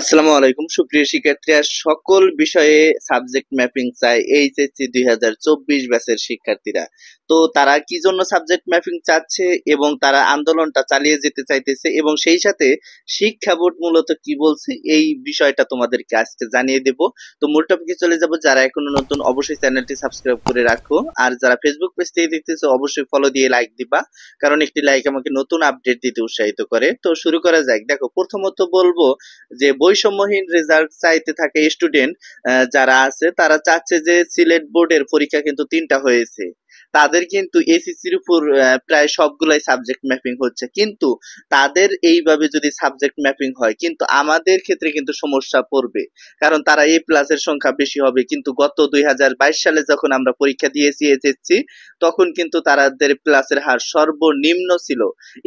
আসসালামু আলাইকুম সুপ্রিয় শিক্ষার্থীরা, সকল বিষয়ে সাবজেক্ট ম্যাপিং চায় এইচএসসি 2024 ব্যাচের শিক্ষার্থীরা। তো তারা কি জন্য সাবজেক্ট ম্যাপিং চাচ্ছে এবং তারা আন্দোলনটা চালিয়ে যেতে চাইতেছে এবং সেই সাথে শিক্ষা বোর্ড মূলত কি বলছে এই বিষয়টা তোমাদেরকে আজকে জানিয়ে দেব। তো মূল টপিকে চলে যাব। যারা এখনো নতুন অবশ্যই চ্যানেলটি সাবস্ক্রাইব করে রাখো, আর যারা ফেসবুক পেজ থেকে দেখতেছো অবশ্যই ফলো দিয়ে লাইক দিবা, কারণ একটি লাইক আমাকে নতুন আপডেট দিতে উৎসাহিত করে। তো শুরু করা যাক। দেখো, প্রথমত বলবো যে বৈষম্যহীন রেজাল্ট চাইতে থাকে স্টুডেন্ট যারা আছে, তারা চাচ্ছে যে সিলেট বোর্ডের পরীক্ষা কিন্তু 3টা হয়েছে, তাদের কিন্তু এসিসির উপর প্রায় সবগুলাই সাবজেক্ট ম্যাপিং হচ্ছে। কিন্তু তাদের এইভাবে যদি সাবজেক্ট ম্যাপিং হয়, কিন্তু আমাদের ক্ষেত্রে কিন্তু সমস্যা পড়বে, কারণ তারা এ প্লাসের সংখ্যা বেশি হবে। কিন্তু গত 2022 সালে যখন আমরা পরীক্ষা দিয়েছি এসএসসি, তখন কিন্তু তাদের প্লাসের হার সর্বনিম্ন ছিল।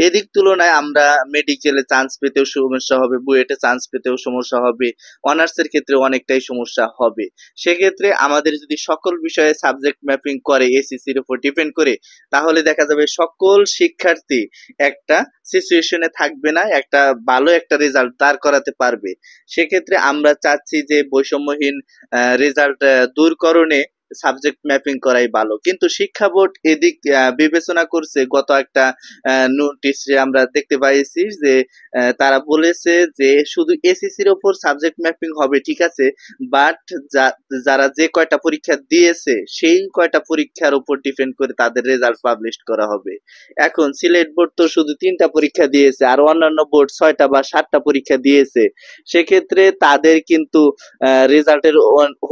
এদিক তুলনায় আমরা মেডিকেলে চান্স পেতেও সমস্যা হবে, বুয়েটে চান্স পেতেও সমস্যা হবে, অনার্সের ক্ষেত্রে অনেকটাই সমস্যা হবে। সেক্ষেত্রে আমাদের যদি সকল বিষয়ে সাবজেক্ট ম্যাপিং করে এসিসির উপর ডিপেন্ড করে, তাহলে দেখা যাবে সকল শিক্ষার্থী একটা সিচুয়েশনে থাকবে না, একটা ভালো একটা রেজাল্ট দাঁড় করাতে পারবে। সেক্ষেত্রে আমরা চাচ্ছি যে বৈষম্যহীন রেজাল্ট দূরকরণে সাবজেক্ট ম্যাপিং করাই ভালো। কিন্তু শিক্ষা বোর্ড এদিক বিবেচনা করছে। গত একটা নোটিশে আমরা দেখতে পাইছি যে তারা বলেছে যে শুধু এসএসসির ওপর সাবজেক্ট ম্যাপিং হবে, ঠিক আছে, বাট যারা যে কয়টা পরীক্ষা দিয়েছে সেই কয়টা পরীক্ষার উপর ডিপেন্ড করে তাদের রেজাল্ট পাবলিশ করা হবে। এখন সিলেট বোর্ড তো শুধু 3টা পরীক্ষা দিয়েছে, আর অন্যান্য বোর্ড 6টা বা 7টা পরীক্ষা দিয়েছে। সেক্ষেত্রে তাদের কিন্তু রেজাল্টের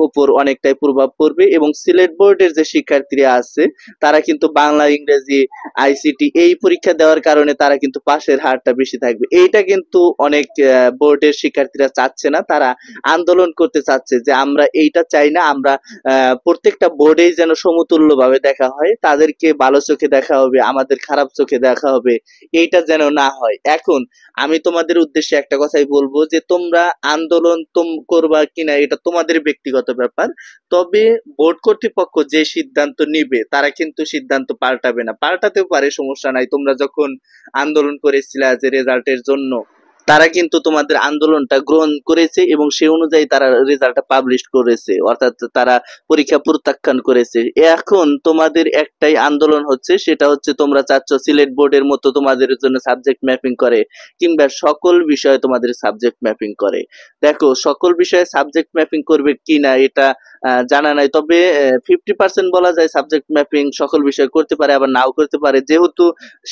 উপর অনেকটাই প্রভাব পড়বে। এবং সিলেট বোর্ডের যে শিক্ষার্থীরা আছে, তারা কিন্তু বাংলা, ইংরেজি, আইসিটি এই পরীক্ষা দেওয়ার কারণে তারা কিন্তু পাশের হারটা বেশি থাকবে। এইটা কিন্তু অনেক বোর্ডের শিক্ষার্থীরা চাচ্ছে না, তারা আন্দোলন করতে চাচ্ছে যে আমরা এইটা চাই না, আমরা প্রত্যেকটা বোর্ডেই যেন সমতুল্য ভাবে দেখা হয়, তাদেরকে ভালো চোখে দেখা হবে, আমাদের খারাপ চোখে দেখা হবে, এইটা যেন না হয়। এখন আমি তোমাদের উদ্দেশ্যে একটা কথাই বলবো যে তোমরা আন্দোলন করবা কিনা এটা তোমাদের ব্যক্তিগত ব্যাপার, তবে বোর্ড কর্তৃপক্ষ যে সিদ্ধান্ত নিবে তারা কিন্তু সিদ্ধান্ত পাল্টাবে না, পাল্টাতেও পারে, সমস্যা নাই। তোমরা যখন আন্দোলন করেছিলা যে রেজাল্টের জন্য, তারা কিন্তু তোমাদের আন্দোলনটা গ্রহণ করেছে এবং সেই অনুযায়ী তারা রেজাল্টটা পাবলিশ করেছে, অর্থাৎ তারা পরীক্ষা প্রত্যাখ্যান করেছে। এখন তোমাদের একটাই আন্দোলন হচ্ছে, সেটা হচ্ছে তোমরা চাচ্ছ সিলেট বোর্ডের মতো তোমাদের জন্য সাবজেক্ট ম্যাপিং করে, কিংবা সকল বিষয়ে তোমাদের সাবজেক্ট ম্যাপিং করে। দেখো, সকল বিষয়ে সাবজেক্ট ম্যাপিং করবে কিনা এটা জানা নাই, তবে 50% বলা যায় সাবজেক্ট ম্যাপিং সকল বিষয় করতে পারে, আবার নাও করতে পারে। যেহেতু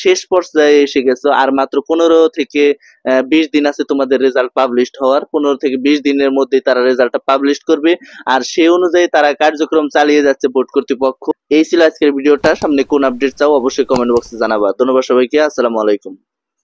শেষ পর্যায়ে এসে গেছো, আর মাত্র 15 থেকে 20 দিন আছে তোমাদের রেজাল্ট পাবলিশ হওয়ার, 15 থেকে 20 দিনের মধ্যে তারা রেজাল্টটা পাবলিশ করবে, আর সেই অনুযায়ী তারা কার্যক্রম চালিয়ে যাচ্ছে বোর্ড কর্তৃপক্ষ। এই ছিল আজকের ভিডিওটা। সামনে কোন আপডেট চাও অবশ্যই কমেন্ট বক্সে জানাবা। ধন্যবাদ সবাইকে। আসসালামু আলাইকুম।